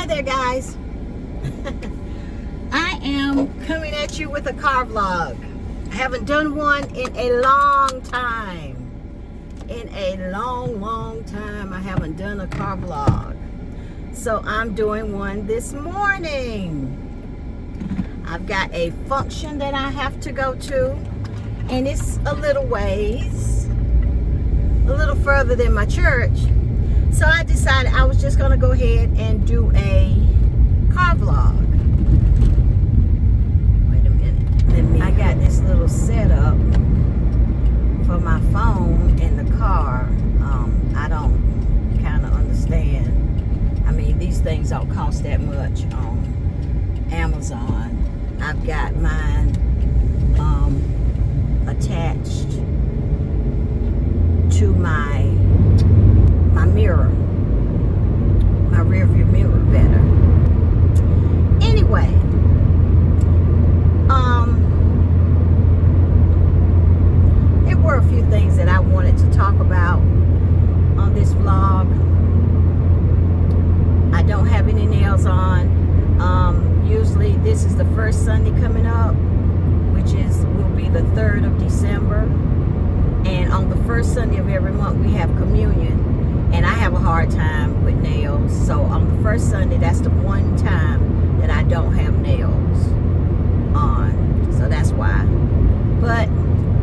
Hi there, guys. I am coming at you with a car vlog. I haven't done one in a long time. In a long time, I haven't done a car vlog. So I'm doing one this morning. I've got a function that I have to go to, and it's a little ways, a little further than my church. So I decided I was just going to go ahead and do a car vlog. Wait a minute. I got this little setup for my phone in the car. I don't kind of understand. I mean, these things don't cost that much on Amazon. I've got mine attached to my mirror, my rear view mirror better. Anyway, there were a few things that I wanted to talk about on this vlog. I don't have any nails on. Usually this is the first Sunday coming up, which will be the 3rd of December. And on the first Sunday of every month we have communion. And I have a hard time with nails. So on the first Sunday, that's the one time that I don't have nails on. So that's why. But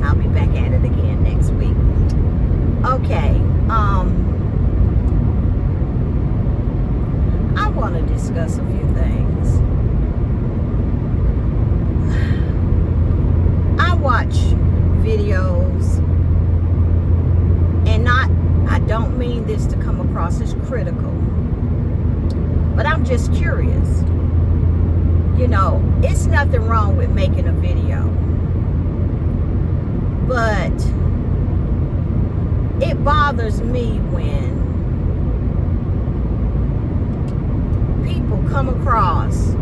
I'll be back at it again next week. Okay. I want to discuss a few things. I watch videos, and I don't mean this to come across as critical, but I'm just curious. You know, it's nothing wrong with making a video, but it bothers me when people come across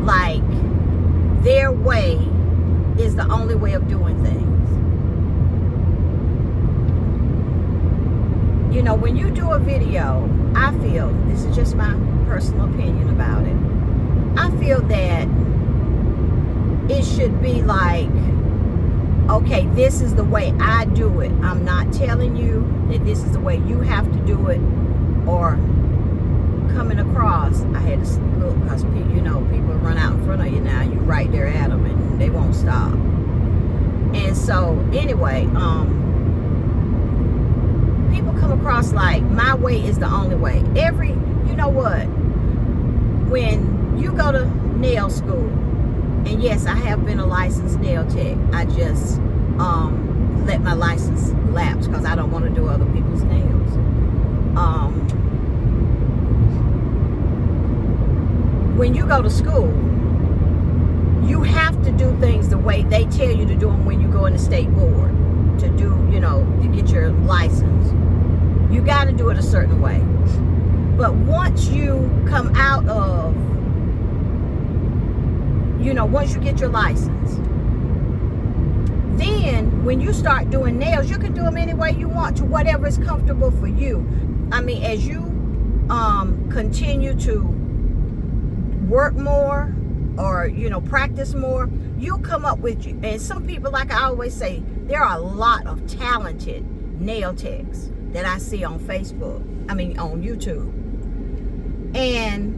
like their way is the only way of doing things. You know, when you do a video, I feel, this is just my personal opinion about it, I feel that it should be like, okay, this is the way I do it. I'm not telling you that this is the way you have to do it, or coming across, I had to look, because you know, people run out in front of you now, you right there at them, and they won't stop. And so, anyway, people come across like my way is the only way. You know what? When you go to nail school, and yes, I have been a licensed nail tech. I just let my license lapse because I don't want to do other people's nails. When you go to school, you have to do things the way they tell you to do them when you go in the state board to do, you know, to get your license. You got to do it a certain way. But once you come out of, you know, once you get your license, then when you start doing nails, you can do them any way you want, to whatever is comfortable for you. I mean, as you continue to work more, or, you know, practice more, you'll come up with you. And some people, like I always say, there are a lot of talented nail techs that I see on Facebook, on YouTube. And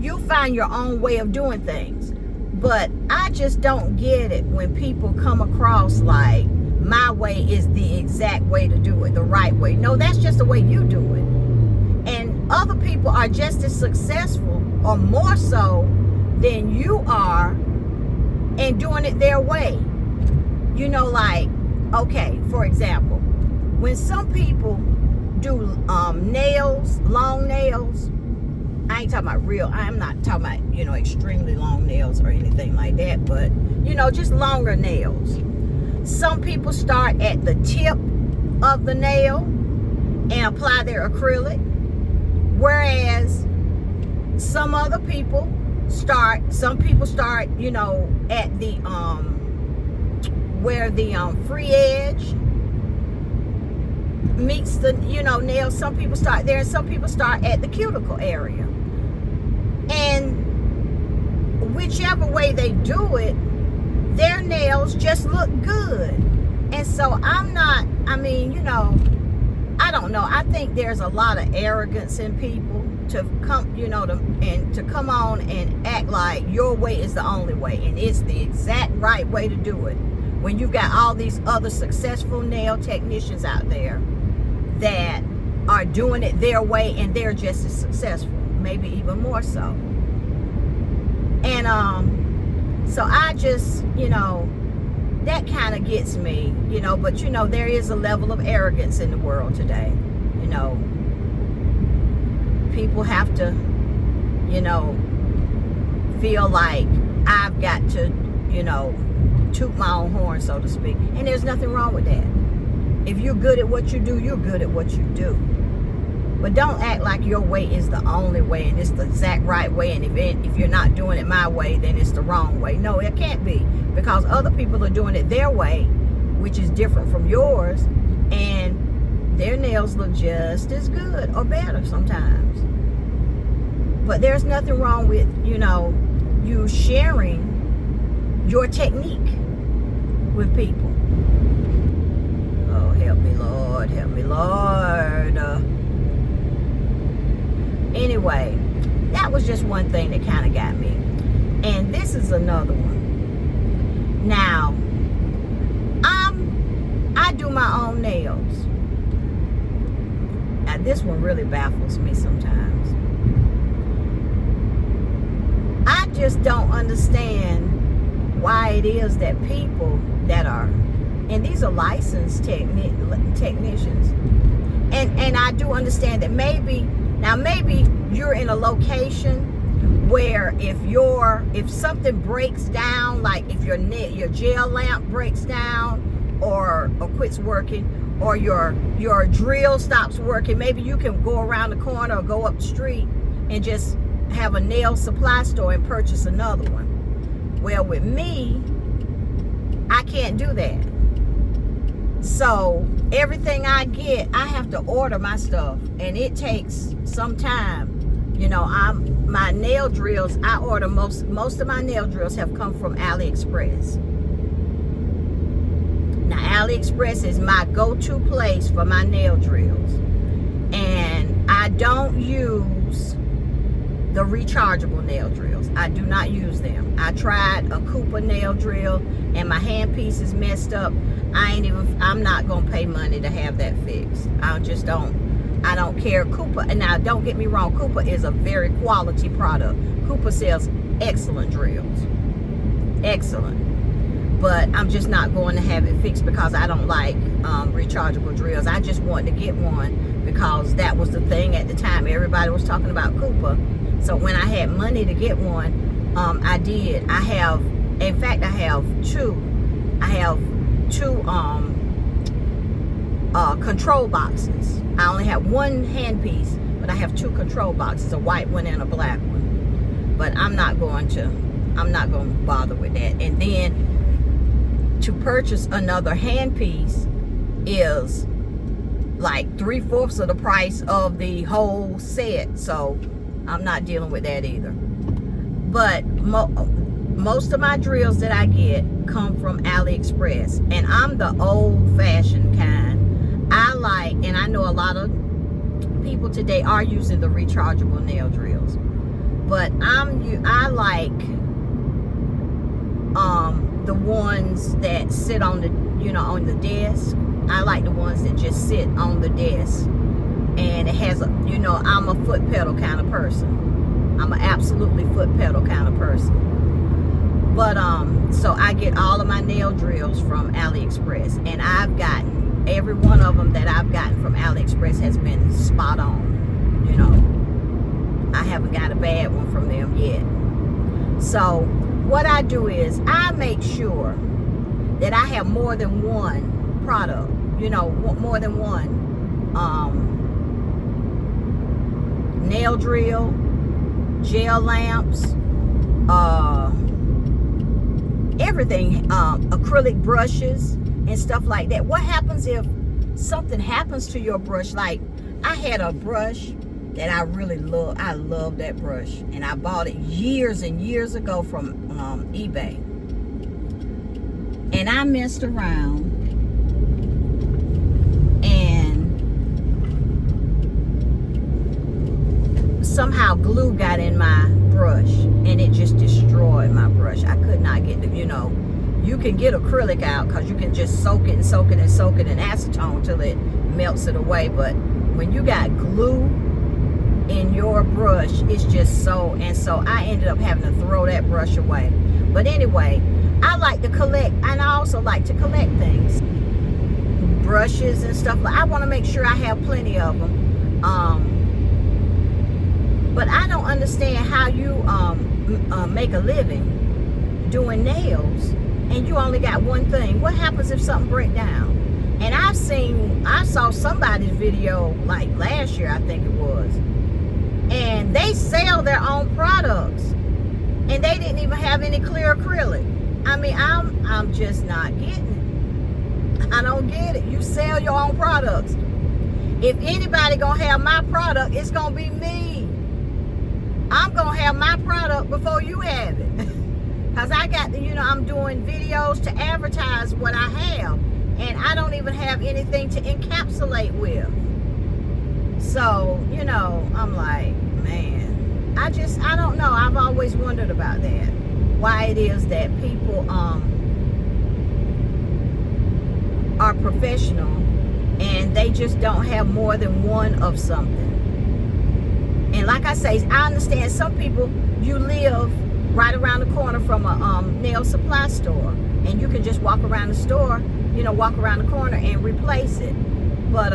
you'll find your own way of doing things. But I just don't get it when people come across like my way is the exact way to do it, the right way. No, that's just the way you do it. And other people are just as successful or more so than you are and doing it their way. You know, like, okay, for example, when some people do nails, long nails, I'm not talking about, you know, extremely long nails or anything like that, but, you know, just longer nails. Some people start at the tip of the nail and apply their acrylic, whereas some people start, you know, at the where the free edge meets the, you know, nail. Some people start there, and some people start at the cuticle area. And whichever way they do it, their nails just look good. And so I don't know. I think there's a lot of arrogance in people to come, to come on and act like your way is the only way and it's the exact right way to do it. When you've got all these other successful nail technicians out there that are doing it their way and they're just as successful, maybe even more so. And so I just, that kind of gets me, but there is a level of arrogance in the world today. People have to, feel like I've got to, toot my own horn, so to speak. And there's nothing wrong with that. If you're good at what you do, you're good at what you do. But don't act like your way is the only way and it's the exact right way. And if you're not doing it my way, then it's the wrong way. No, it can't be. Because other people are doing it their way, which is different from yours. And their nails look just as good or better sometimes. But there's nothing wrong with, you sharing your technique with people. Oh, help me, Lord. Help me, Lord. Anyway, that was just one thing that kind of got me. And this is another one. Now, I do my own nails. Now, this one really baffles me sometimes. I just don't understand why it is that people that are, and these are licensed technicians, and I do understand that maybe you're in a location where if something breaks down, like if your gel lamp breaks down or quits working, or your drill stops working, maybe you can go around the corner or go up the street and just have a nail supply store and purchase another one. Well, with me, I can't do that. So everything I get, I have to order my stuff, and it takes some time. My nail drills, I order most of my nail drills have come from AliExpress. Now, AliExpress is my go-to place for my nail drills, and I don't use the rechargeable nail drills. I do not use them. I tried a Cooper nail drill and my handpiece is messed up. I'm not gonna pay money to have that fixed. I don't care. Cooper, and now don't get me wrong, Cooper is a very quality product. Cooper sells excellent drills. Excellent. But I'm just not going to have it fixed because I don't like rechargeable drills. I just wanted to get one because that was the thing at the time. Everybody was talking about Cooper. So when I had money to get one, I did. I have two. I have two control boxes. I only have one handpiece, but I have two control boxes, a white one and a black one. But I'm not going to bother with that. And then to purchase another handpiece is like 3/4 of the price of the whole set. So I'm not dealing with that either. But most of my drills that I get come from AliExpress, and I'm the old-fashioned kind. And I know a lot of people today are using the rechargeable nail drills, but I like the ones that sit on the on the desk. I like the ones that just sit on the desk, and it has I'm a foot pedal kind of person. I'm an absolutely foot pedal kind of person. But so I get all of my nail drills from AliExpress, and I've gotten every one of them that I've gotten from AliExpress has been spot on. I haven't got a bad one from them yet. So what I do is I make sure that I have more than one product, more than one nail drill, gel lamps, everything, acrylic brushes and stuff like that. What happens if something happens to your brush? Like I had a brush that I really love. I love that brush, and I bought it years and years ago from eBay. And I messed around, and somehow glue got in my brush, and it just destroyed my brush. I could not get the, you can get acrylic out because you can just soak it and soak it and soak it in acetone till it melts it away. But when you got glue in your brush, it's just so, and so I ended up having to throw that brush away. But anyway, I like to collect, and I also like to collect things, brushes and stuff. I want to make sure I have plenty of them. But I don't understand how you make a living doing nails and you only got one thing. What happens if something breaks down? And I saw somebody's video like last year, I think it was, and they sell their own products, and they didn't even have any clear acrylic. I mean, I'm just not getting it. I don't get it. You sell your own products. If anybody gonna have my product, it's gonna be me. I'm gonna have my product before you have it. Because I got, I'm doing videos to advertise what I have. And I don't even have anything to encapsulate with. So, I'm like, man, I don't know. I've always wondered about that. Why it is that people are professional and they just don't have more than one of something. And like I say, I understand some people, you live right around the corner from a nail supply store, and you can just walk around the store, walk around the corner and replace it. But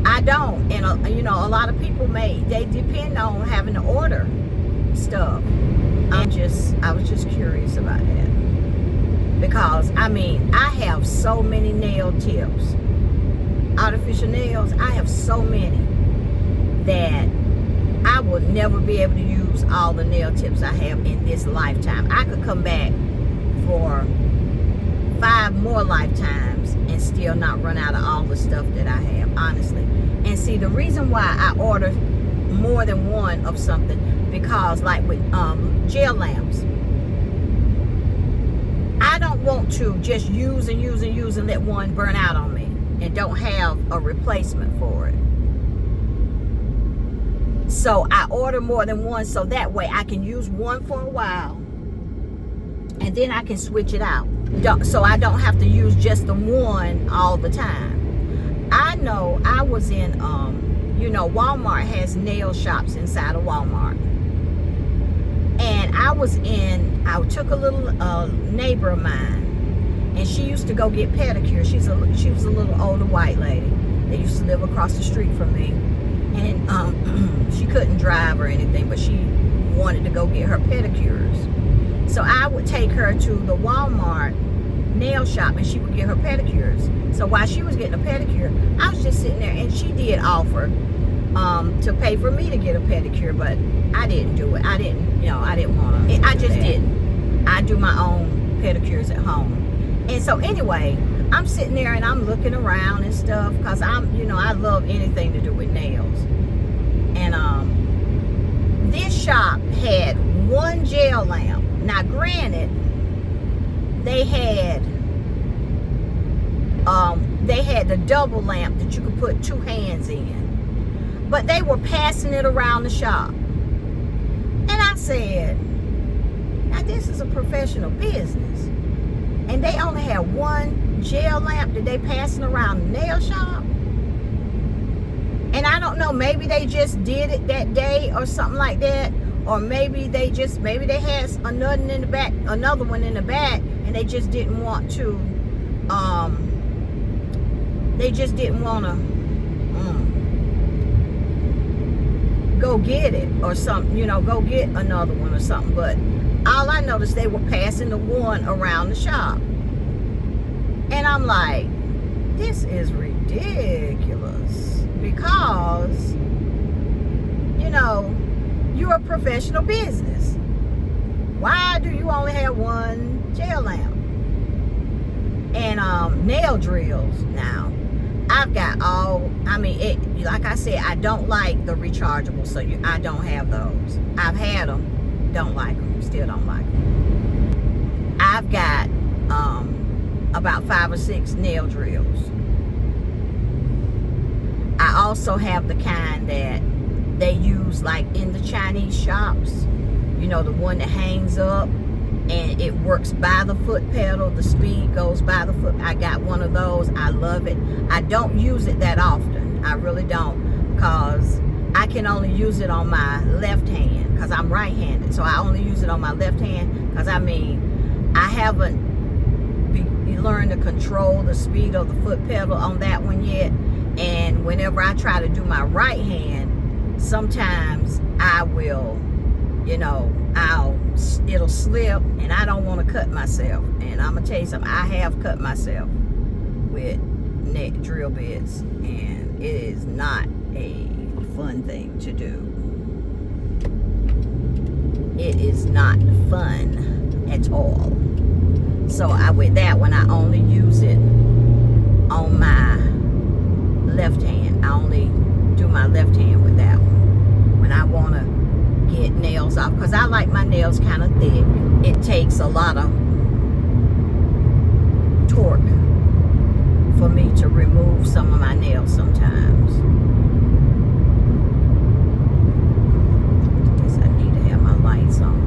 I don't. And a lot of people they depend on having to order stuff. I was just curious about that, because I have so many nail tips, artificial nails. I have so many that I will never be able to use all the nail tips I have in this lifetime. I could come back for 5 more lifetimes and still not run out of all the stuff that I have, honestly. And see, the reason why I order more than one of something, because like with gel lamps, I don't want to just use and use and use and let one burn out on me and don't have a replacement for it. So I order more than one, so that way I can use one for a while and then I can switch it out. So I don't have to use just the one all the time. I know I was in, Walmart has nail shops inside of Walmart. And I took a little neighbor of mine, and she used to go get pedicures. She was a little older white lady that used to live across the street from me. And she couldn't drive or anything, but she wanted to go get her pedicures. So I would take her to the Walmart nail shop and she would get her pedicures. So while she was getting a pedicure, I was just sitting there, and she did offer to pay for me to get a pedicure, but I didn't do it. I didn't want to. I just didn't. I do my own pedicures at home. And so anyway, I'm sitting there and I'm looking around and stuff, because I love anything to do with nails. And this shop had one gel lamp. Now granted, they had the double lamp that you could put 2 hands in, but they were passing it around the shop. And I said, now this is a professional business, and they only had one gel lamp that they passing around the nail shop. And I don't know, maybe they just did it that day or something like that, or maybe they had another one in the back, and they just didn't want to go get it or something, go get another one or something. But all I noticed, they were passing the one around the shop. And I'm like, this is ridiculous, because you're a professional business. Why do you only have one gel lamp? And nail drills. Now, I've got all, I mean, like I said, I don't like the rechargeable, so I don't have those. I've had them, don't like them, still don't like them. I've got about 5 or 6 nail drills. I also have the kind that they use like in the Chinese shops, you know, the one that hangs up and it works by the foot pedal, the speed goes by the foot. I got one of those. I love it. I don't use it that often. I really don't, because I can only use it on my left hand because I'm right-handed. So I only use it on my left hand because, I mean, I haven't learned to control the speed of the foot pedal on that one yet. And whenever I try to do my right hand, sometimes I will, you know, it'll slip, and I don't want to cut myself. And I'm gonna tell you something, I have cut myself with drill bits, and it is not a fun thing to do. It is not fun at all. So with that one, I only use it on my left hand. I only do my left hand with that one when I want to get nails off, because I like my nails kind of thick. It takes a lot of torque for me to remove some of my nails sometimes. I guess I need to have my lights on.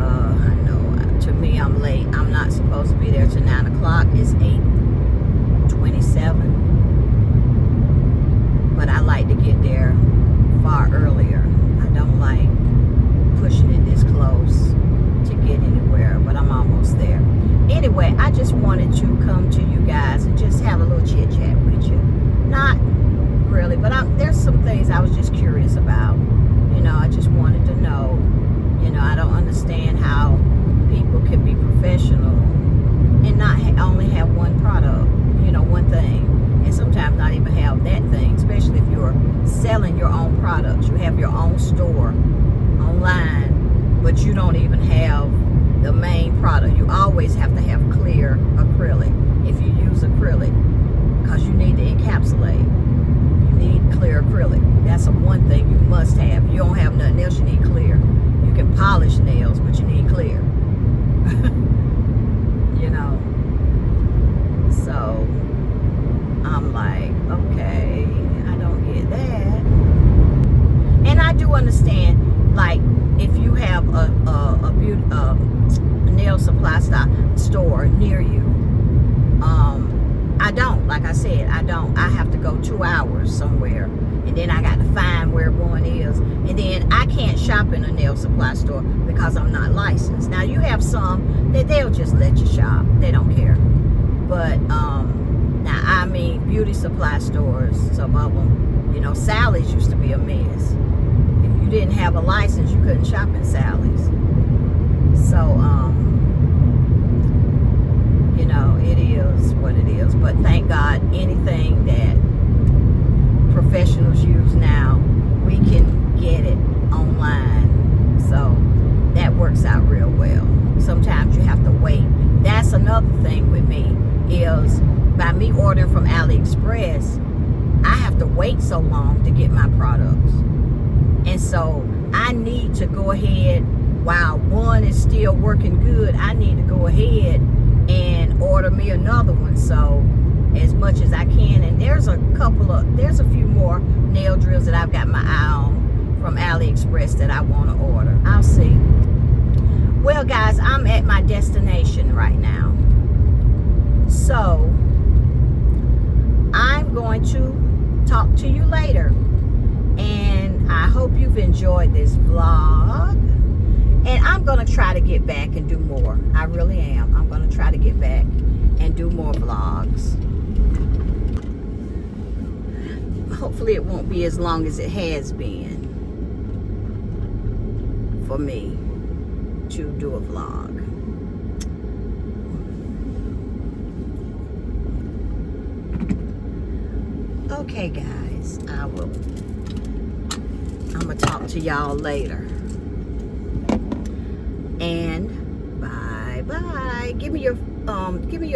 I know, to me, I'm late. I'm not supposed to be there till 9 o'clock. It's 8:27. But I like to get there far earlier. I don't like pushing it this close to get anywhere, but I'm almost there. Anyway, I just wanted to come to you guys and just have a little chit chat with you. Not really, but there's some things I was just curious about. You know, I just wanted to know. You know, I don't understand how people can be professional and not only have one product, you know, one thing. And sometimes not even have that thing, especially if you're selling your own products. You have your own store online, but you don't even have the main product. You always have to have clear acrylic if you use acrylic, because you need to encapsulate. You need clear acrylic. That's one thing you must have. You don't have nothing else, you need clear. You can polish nails, but you need clear. You know, so I'm like, okay, I don't get that. And I do understand, like, if you have a nail supply store near you, I don't, like I said, I have to go 2 hours somewhere, and then I got to find where one is, and then I can't shop in a nail supply store because I'm not licensed. Now, you have some that they'll just let you shop, they don't care, but now, I mean, beauty supply stores, some of them, you know, Sally's used to be a mess. If you didn't have a license, you couldn't shop in Sally's. So, you know, it is what it is. But thank God, anything that professionals use now, we can get it online. So, that works out real well. Sometimes you have to wait. That's another thing with me, is by me ordering from AliExpress, I have to wait so long to get my products. And so I need to go ahead, while one is still working good, I need to go ahead and order me another one, so as much as I can. And there's a few more nail drills that I've got my eye on from AliExpress that I want to order. I'll see. Well, guys, I'm at my destination right now. So I'm going to talk to you later, and I hope you've enjoyed this vlog, and I'm going to try to get back and do more. I really am. I'm going to try to get back and do more vlogs. Hopefully it won't be as long as it has been for me to do a vlog. Okay, guys, I'm gonna talk to y'all later. And bye bye. Give me your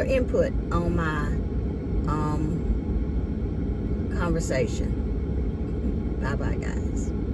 input on conversation. Bye bye, guys.